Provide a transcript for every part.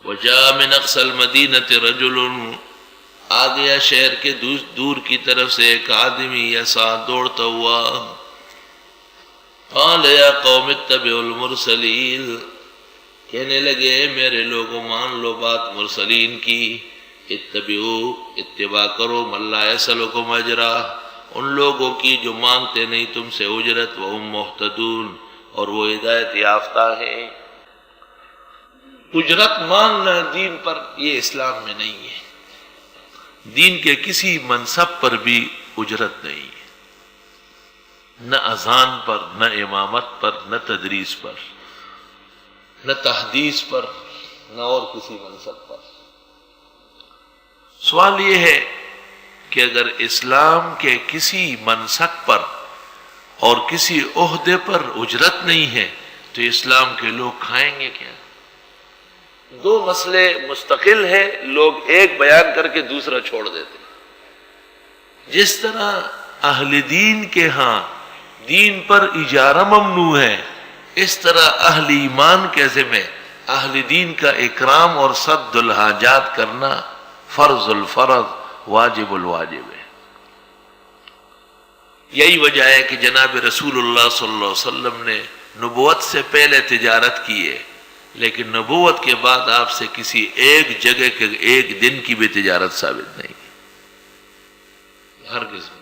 وجاء من اقصى المدینة رجل، آ گیا شہر کے دور کی طرف سے ایک آدمی یسعی دوڑتا ہوا. قال یا قوم اتبعوا المرسلین، کہنے لگے میرے لوگوں مان لو بات مرسلین کی. اتبعوا، اتباع کرو، من لا یسألکم اجرا، ان لوگوں کی جو مانگتے نہیں تم سے اجرت. وہم مہتدون، اور وہ ہدایت یافتہ ہیں. اجرت مانگنا دین پر یہ اسلام میں نہیں ہے. دین کے کسی منصب پر بھی اجرت نہیں ہے، نہ اذان پر، نہ امامت پر، نہ تدریس پر، نہ تحدیث پر، نہ اور کسی منصب پر. سوال یہ ہے کہ اگر اسلام کے کسی منصب پر اور کسی عہدے پر اجرت نہیں ہے تو اسلام کے لوگ کھائیں گے کیا؟ دو مسئلے مستقل ہیں، لوگ ایک بیان کر کے دوسرا چھوڑ دیتے. جس طرح اہل دین کے ہاں دین پر اجارہ ممنوع ہے، اس طرح اہل ایمان کے ذمہ اہل دین کا اکرام اور سد الحاجات کرنا فرض الفرض، واجب الواجب ہے. یہی وجہ ہے کہ جناب رسول اللہ صلی اللہ علیہ وسلم نے نبوت سے پہلے تجارت کی ہے، لیکن نبوت کے بعد آپ سے کسی ایک جگہ کے ایک دن کی بھی تجارت ثابت نہیں، ہرگز نہیں.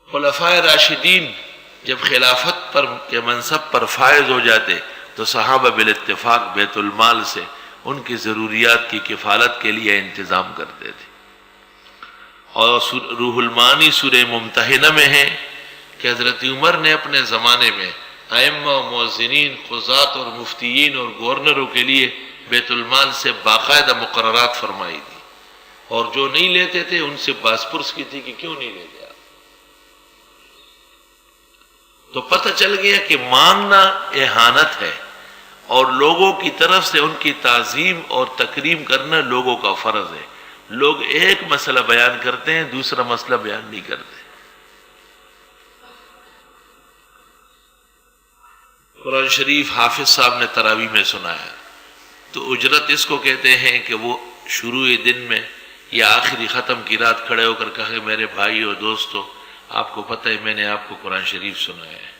خلفائے راشدین جب خلافت پر کے منصب پر فائز ہو جاتے تو صحابہ بالاتفاق بیت المال سے ان کی ضروریات کی کفالت کے لیے انتظام کرتے تھے. اور روح المعانی سورہ ممتحنہ میں ہے کہ حضرت عمر نے اپنے زمانے میں ائمہ و مؤذنین، قضات اور مفتیین اور گورنروں کے لیے بیت المال سے باقاعدہ مقررات فرمائی تھی، اور جو نہیں لیتے تھے ان سے باز پرس کی تھی کہ کیوں نہیں لیتے آپ. تو پتہ چل گیا کہ مانگنا اہانت ہے، اور لوگوں کی طرف سے ان کی تعظیم اور تکریم کرنا لوگوں کا فرض ہے. لوگ ایک مسئلہ بیان کرتے ہیں، دوسرا مسئلہ بیان نہیں کرتے. قرآن شریف حافظ صاحب نے تراویح میں سنایا تو اجرت اس کو کہتے ہیں کہ وہ شروع دن میں یا آخری ختم کی رات کھڑے ہو کر کہے میرے بھائی اور دوستو، آپ کو پتہ ہے میں نے آپ کو قرآن شریف سنایا ہے،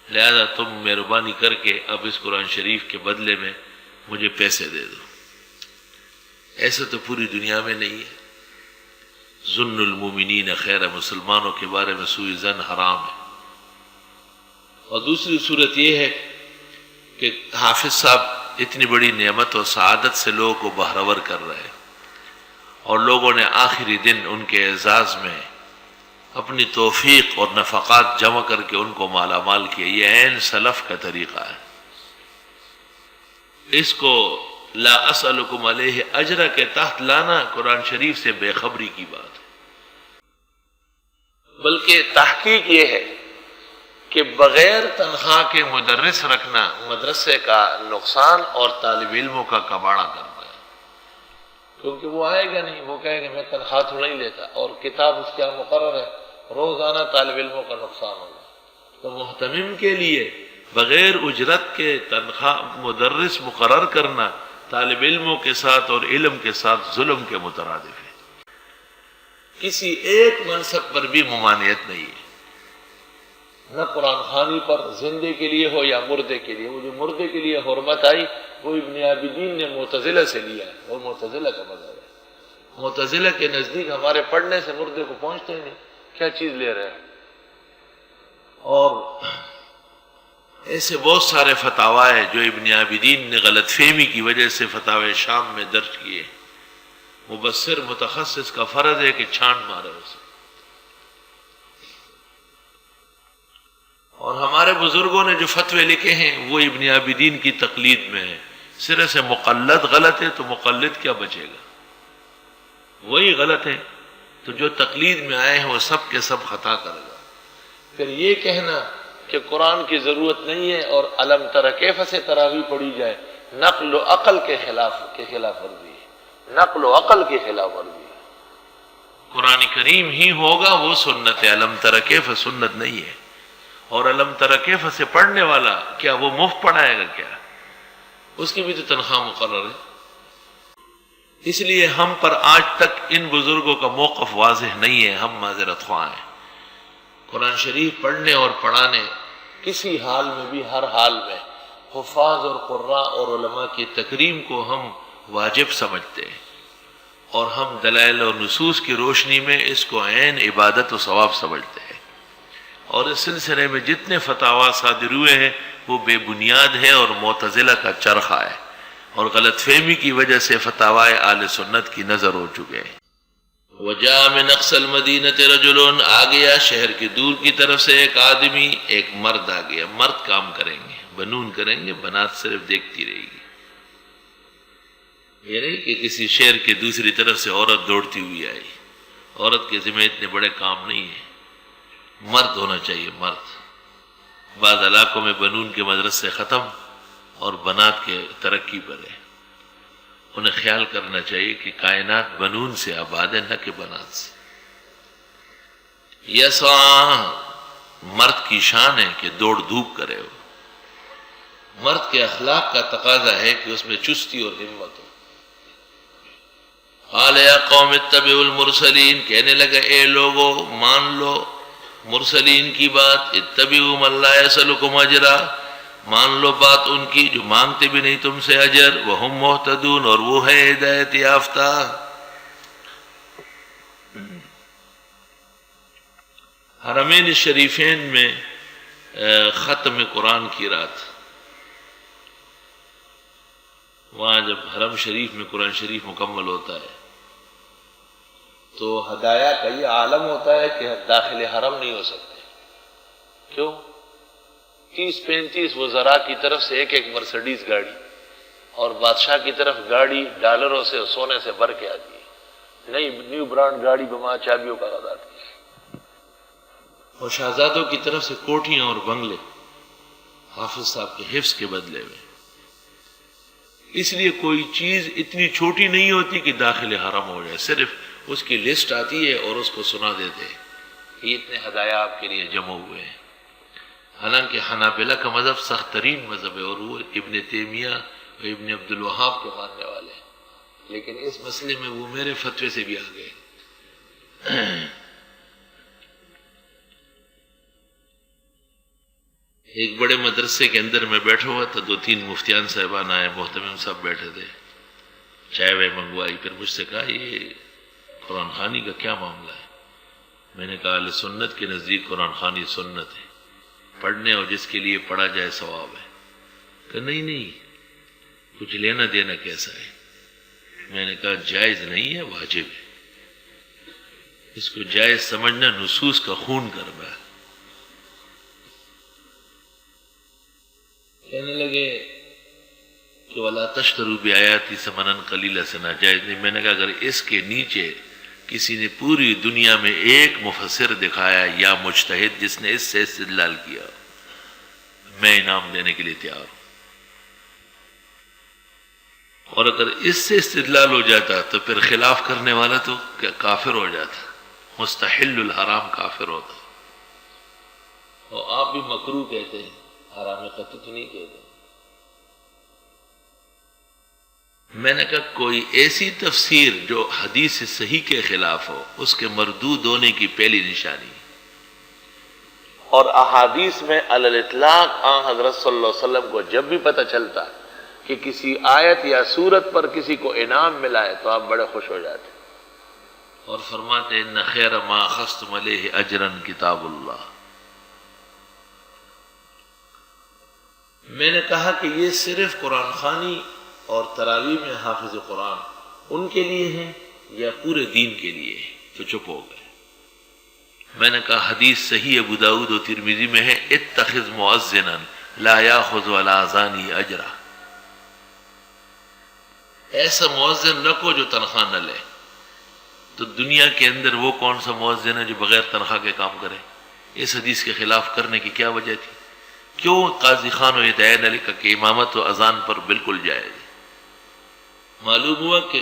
لہذا تم مہربانی کر کے اب اس قرآن شریف کے بدلے میں مجھے پیسے دے دو. ایسا تو پوری دنیا میں نہیں ہے. ظن المومنین خیر، مسلمانوں کے بارے میں سوء ظن حرام ہے. اور دوسری صورت یہ ہے کہ حافظ صاحب اتنی بڑی نعمت اور سعادت سے لوگوں کو بہرور کر رہے ہیں، اور لوگوں نے آخری دن ان کے اعزاز میں اپنی توفیق اور نفقات جمع کر کے ان کو مالا مال کیا. یہ عین سلف کا طریقہ ہے. اس کو لا اسألکم علیہ اجرا کے تحت لانا قرآن شریف سے بے خبری کی بات ہے. بلکہ تحقیق یہ ہے کہ بغیر تنخواہ کے مدرس رکھنا مدرسے کا نقصان اور طالب علموں کا کباڑہ کرنا ہے. کیونکہ وہ آئے گا نہیں، وہ کہے گا میں تنخواہ تو نہیں لیتا، اور کتاب اس کا مقرر ہے، روزانہ طالب علموں کا نقصان ہوگا. تو محتمم کے لیے بغیر اجرت کے تنخواہ مدرس مقرر کرنا طالب علموں کے ساتھ اور علم کے ساتھ ظلم کے مترادف ہے. کسی ایک منصب پر بھی ممانعت نہیں ہے، نہ قرآن خوانی پر زندے کے لیے ہو یا مردے کے لیے. وہ جو مردے کے لیے حرمت آئی وہ ابن عابدین نے معتزلہ سے لیا ہے، وہ معتزلہ کا مذہب ہے. معتزلہ کے نزدیک ہمارے پڑھنے سے مردے کو پہنچتے ہی نہیں، کیا چیز لے رہے ہیں. اور ایسے بہت سارے فتاوی ہیں جو ابن عابدین نے غلط فہمی کی وجہ سے فتاوی شام میں درج کیے. مبصر متخصص کا فرض ہے کہ چھان مارے اسے. اور ہمارے بزرگوں نے جو فتوے لکھے ہیں وہ ابن عابدین کی تقلید میں ہے. سرے سے مقلد غلط ہے تو مقلد کیا بچے گا، وہی غلط ہے. تو جو تقلید میں آئے ہیں وہ سب کے سب خطا کرے گا. پھر یہ کہنا کہ قرآن کی ضرورت نہیں ہے اور علم تر کیف سے تراویح پڑھی جائے، نقل و عقل کے خلاف ورزی ہے. نقل و عقل کے خلاف ورزی ہے. قرآن کریم ہی ہوگا وہ سنت ہے. علم تر کیف سنت نہیں ہے. اور علم تر کیف سے پڑھنے والا کیا وہ مفت پڑھائے گا کیا؟ اس کی بھی تو تنخواہ مقرر ہے. اس لیے ہم پر آج تک ان بزرگوں کا موقف واضح نہیں ہے. ہم معذرت خواہ ہیں. قرآن شریف پڑھنے اور پڑھانے کسی حال میں بھی، ہر حال میں، حفاظ اور قراء اور علماء کی تکریم کو ہم واجب سمجھتے ہیں، اور ہم دلائل اور نصوص کی روشنی میں اس کو عین عبادت و ثواب سمجھتے ہیں. اور اس سلسلے میں جتنے فتاوی صادر ہوئے ہیں وہ بے بنیاد ہے اور معتزلہ کا چرخہ ہے، اور غلط فہمی کی وجہ سے فتاوی اہل سنت کی نظر ہو چکے ہیں. وجاء من اقصى المدینة رجل، آ گیا شہر کی دور کی طرف سے ایک آدمی، ایک مرد آ گیا. مرد کام کریں گے، بنون کریں گے، بنات صرف دیکھتی رہے گی. یہ نہیں کہ کسی شہر کے دوسری طرف سے عورت دوڑتی ہوئی آئی. عورت کے ذمہ اتنے بڑے کام نہیں ہیں. مرد ہونا چاہیے، مرد. بعض علاقوں میں بنون کے مدرسے ختم اور بنات کے ترقی پر ہے. انہیں خیال کرنا چاہیے کہ کائنات بنون سے آباد ہے، نہ کہ بنات سے. یسعی، مرد کی شان ہے کہ دوڑ دھوپ کرے. ہو مرد کے اخلاق کا تقاضا ہے کہ اس میں چستی اور ہمت ہو. قال یا قوم اتبعوا المرسلین، کہنے لگا اے لوگو مان لو مرسلین کی بات. اتبعوا من لا یسألکم اجرا، مان لو بات ان کی جو مانگتے بھی نہیں تم سے اجر. وہم مہتدون، اور وہ ہے ہدایت یافتہ. حرمین شریفین میں ختم قرآن کی رات، وہاں جب حرم شریف میں قرآن شریف مکمل ہوتا ہے تو ہدایہ کا یہ عالم ہوتا ہے کہ داخل حرم نہیں ہو سکتے. کیوں؟ 30-35 وزراء کی طرف سے ایک ایک مرسڈیز گاڑی، اور بادشاہ کی طرف گاڑی ڈالروں سے اور سونے سے بھر کے آتی ہے. نئی نیو برانڈ گاڑی بما چابیوں کا آتی ہے. اور شہزادوں کی طرف سے کوٹھیاں اور بنگلے حافظ صاحب کے حفظ کے بدلے میں. اس لیے کوئی چیز اتنی چھوٹی نہیں ہوتی کہ داخل حرم ہو جائے. صرف اس کی لسٹ آتی ہے اور اس کو سنا دیتے ہیں کہ اتنے ہدایہ آپ کے لیے جمع ہوئے ہیں. حالانکہ حنابلہ کا مذہب سخت ترین مذہب ہے، اور وہ ابن تیمیہ اور ابن عبد الوہاب کے ماننے والے ہیں. لیکن اس مسئلے میں وہ میرے فتوے سے بھی آگئے. ایک بڑے مدرسے کے اندر میں بیٹھا ہوا تھا. 2-3 مفتیان صاحبان آئے، محتمم صاحب بیٹھے تھے. چائے وائے منگوائی. پھر مجھ سے کہا یہ قرآن خوانی کا کیا معاملہ ہے؟ میں نے کہا اہل سنت کے نزدیک قرآن خوانی سنت ہے، پڑھنے اور جس کے لیے پڑھا جائے ثواب ہے. کہ نہیں کچھ لینا دینا کیسا ہے؟ میں نے کہا جائز نہیں ہے، واجب ہے. اس کو جائز سمجھنا نصوص کا خون کرنا ہے. کہنے لگے کہ وَلَا تَشْتَرُوا بِآيَاتِي ثَمَنًا قَلِيلًا سے ناجائز نہیں. میں نے کہا اگر اس کے نیچے کسی نے پوری دنیا میں ایک مفسر دکھایا یا مجتہد جس نے اس سے استدلال کیا، میں انعام دینے کے لیے تیار ہوں. اور اگر اس سے استدلال ہو جاتا تو پھر خلاف کرنے والا تو کافر ہو جاتا، مستحل الحرام کافر ہوتا. اور آپ بھی مکروہ کہتے ہیں، حرام قطعی تو نہیں کہتے. میں نے کہا کوئی ایسی تفسیر جو حدیث صحیح کے خلاف ہو اس کے مردود ہونے کی پہلی نشانی. اور احادیث میں علی الاطلاق حضرت صلی اللہ علیہ وسلم کو جب بھی پتہ چلتا کہ کسی آیت یا سورت پر کسی کو انعام ملا ہے تو آپ بڑے خوش ہو جاتے اور فرماتے ان خیر ما اخذتم علیہ اجرا کتاب اللہ. میں نے کہا کہ یہ صرف قرآن خوانی اور تراویح میں حافظ قرآن ان کے لیے ہے یا پورے دین کے لیے ہے؟ تو چپ ہو گئے. میں نے کہا حدیث صحیح ابو داؤد و ترمذی میں ہے اتخذ مؤذنا لا یاخذ علی اذانہ اجرا. ایسا مؤذن رکھو جو تنخواہ نہ لے. تو دنیا کے اندر وہ کون سا مؤذن ہے جو بغیر تنخواہ کے کام کرے؟ اس حدیث کے خلاف کرنے کی کیا وجہ تھی؟ کیوں قاضی خان و ہدایت نے لکھا کہ امامت و اذان پر بالکل جائز ہے؟ معلوم ہوا کہ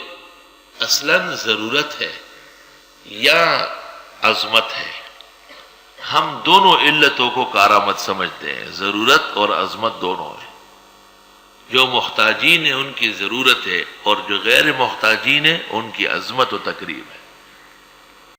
اصلاً ضرورت ہے یا عظمت ہے. ہم دونوں علتوں کو کارآمد سمجھتے ہیں، ضرورت اور عظمت دونوں ہے. جو محتاجین ہیں ان کی ضرورت ہے، اور جو غیر محتاجین ہیں ان کی عظمت و تکریم ہے۔